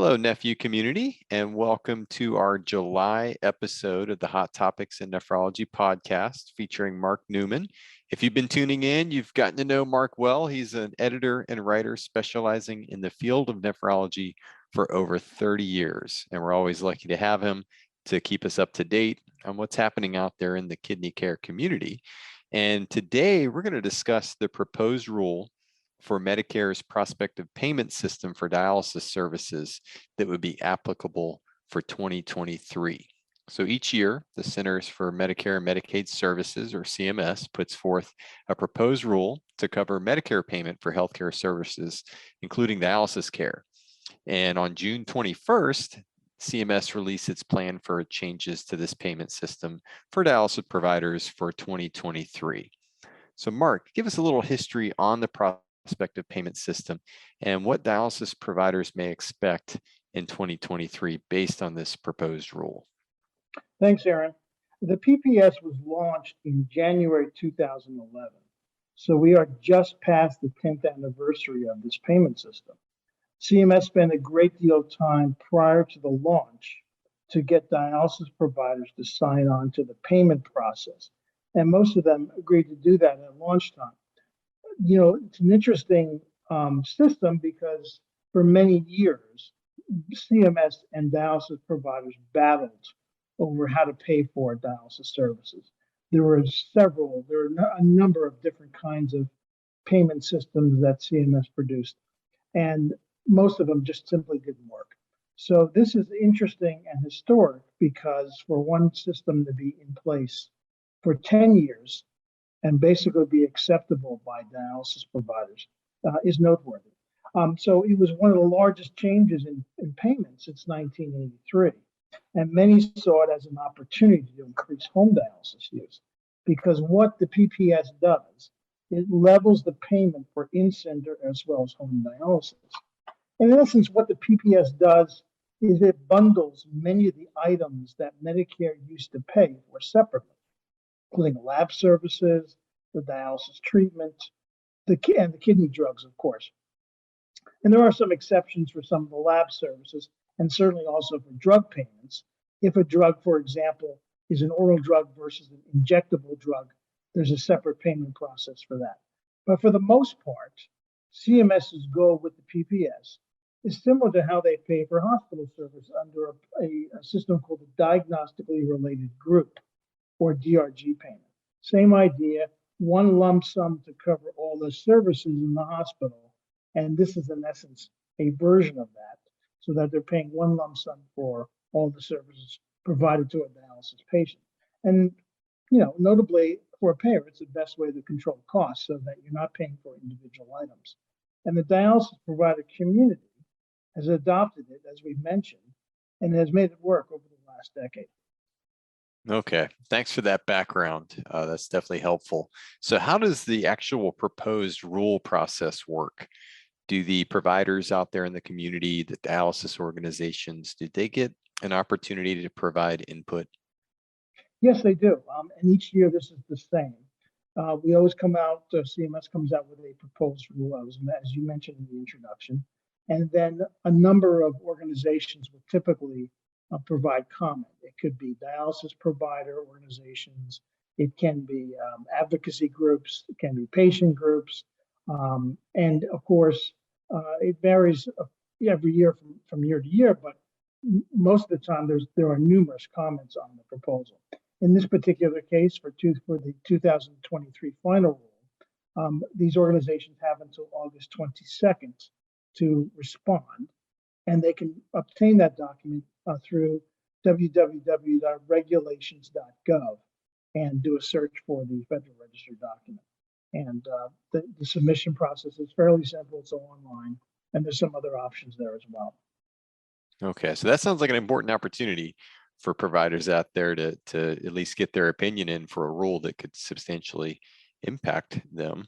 Hello, Nephew community, and welcome to our July episode of the Hot Topics in Nephrology podcast featuring Mark Neumann. If you've been tuning in, you've gotten to know Mark well. He's an editor and writer specializing in the field of nephrology for over 30 years, and we're always lucky to have him to keep us up to date on what's happening out there in the kidney care community. And today we're going to discuss the proposed rule for Medicare's prospective payment system for dialysis services that would be applicable for 2023. So each year, the Centers for Medicare and Medicaid Services, or CMS, puts forth a proposed rule to cover Medicare payment for healthcare services, including dialysis care. And on June 21st, CMS released its plan for changes to this payment system for dialysis providers for 2023. So Mark, give us a little history on the prospective payment system and what dialysis providers may expect in 2023 based on this proposed rule. Thanks, Aaron. The PPS was launched in January 2011. So we are just past the 10th anniversary of this payment system. CMS spent a great deal of time prior to the launch to get dialysis providers to sign on to the payment process. And most of them agreed to do that at launch time. You know, it's an interesting system because for many years, CMS and dialysis providers battled over how to pay for dialysis services. There were a number of different kinds of payment systems that CMS produced, and most of them just simply didn't work. So this is interesting and historic because for one system to be in place for 10 years and basically be acceptable by dialysis providers is noteworthy. So it was one of the largest changes in payment since 1983. And many saw it as an opportunity to increase home dialysis use because what the PPS does, it levels the payment for in-center as well as home dialysis. And in essence, what the PPS does is it bundles many of the items that Medicare used to pay for separately, including lab services, the dialysis treatment, and the kidney drugs, of course. And there are some exceptions for some of the lab services, and certainly also for drug payments. If a drug, for example, is an oral drug versus an injectable drug, there's a separate payment process for that. But for the most part, CMS's goal with the PPS is similar to how they pay for hospital service under a system called the Diagnostically Related Group, or DRG payment. Same idea, one lump sum to cover all the services in the hospital. And this is in essence a version of that, so that they're paying one lump sum for all the services provided to a dialysis patient. And, you know, notably for a payer, it's the best way to control costs so that you're not paying for individual items. And the dialysis provider community has adopted it, as we've mentioned, and has made it work over the last decade. Okay, thanks for that background. That's definitely helpful. So how does the actual proposed rule process work? Do the providers out there in the community, the dialysis organizations, did they get an opportunity to provide input? Yes, they do. And each year this is the same. We always come out, CMS comes out with a proposed rule, as you mentioned in the introduction. And then a number of organizations will typically provide comment. It could be dialysis provider organizations. It can be advocacy groups. It can be patient groups. And of course, it varies every year from year to year, but most of the time there are numerous comments on the proposal. In this particular case, for the 2023 final rule, these organizations have until August 22nd to respond, and they can obtain that document through www.regulations.gov and do a search for the Federal Register document. And the submission process is fairly simple. It's all online, and there's some other options there as well. Okay, so that sounds like an important opportunity for providers out there to at least get their opinion in for a rule that could substantially impact them.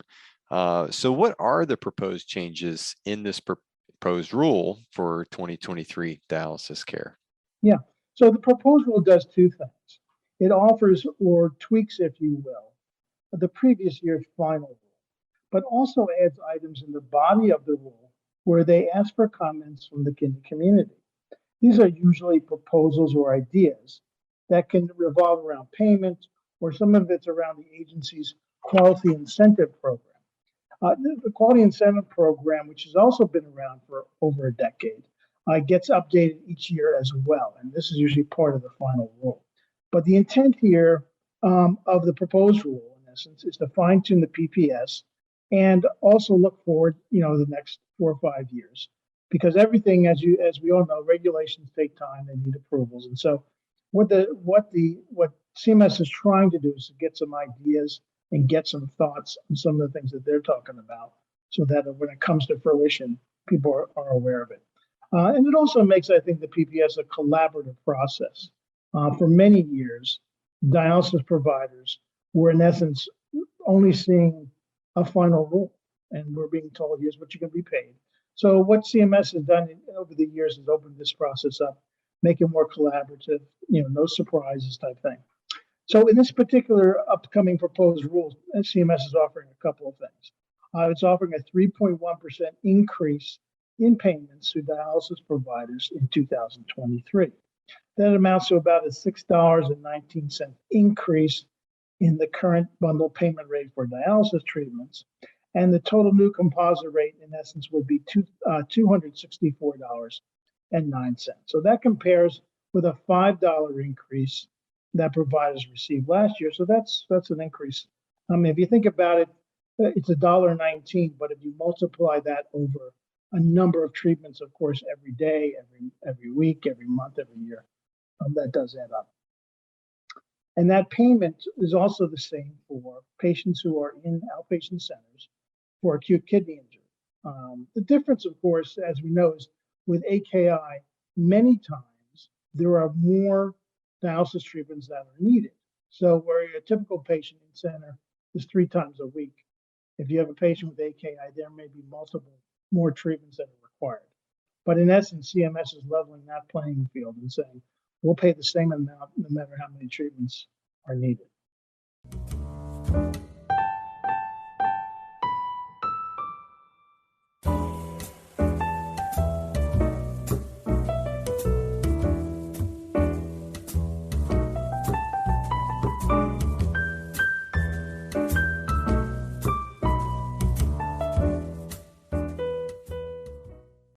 So what are the proposed changes in this proposed rule for 2023 dialysis care? Yeah, so the proposed rule does two things. It offers or tweaks, if you will, the previous year's final rule, but also adds items in the body of the rule where they ask for comments from the kidney community. These are usually proposals or ideas that can revolve around payment, or some of it's around the agency's quality incentive program. The quality incentive program, which has also been around for over a decade, gets updated each year as well, and this is usually part of the final rule. But the intent here of the proposed rule, in essence, is to fine tune the PPS and also look forward, the next 4 or 5 years, because everything, as we all know, regulations take time; they need approvals, and so what CMS is trying to do is to get some ideas and get some thoughts on some of the things that they're talking about, so that when it comes to fruition, people are aware of it. And it also makes, I think, the PPS a collaborative process. For many years, dialysis providers were, in essence, only seeing a final rule, and we're being told, here's what you're going to be paid. So what CMS has done over the years is opened this process up, make it more collaborative, no surprises type thing. So in this particular upcoming proposed rule, CMS is offering a couple of things. It's offering a 3.1% increase in payments to dialysis providers in 2023. That amounts to about a $6.19 increase in the current bundle payment rate for dialysis treatments. And the total new composite rate, in essence, would be $264.09. So that compares with a $5 increase that providers received last year. So that's an increase. If you think about it, it's $1.19, but if you multiply that over a number of treatments, of course, every day, every week, every month, every year, that does add up. And that payment is also the same for patients who are in outpatient centers for acute kidney injury. The difference, of course, as we know, is with AKI, many times there are more dialysis treatments that are needed. So where a typical patient in center is 3 times a week, if you have a patient with AKI, there may be multiple more treatments that are required. But in essence, CMS is leveling that playing field and saying, we'll pay the same amount no matter how many treatments are needed.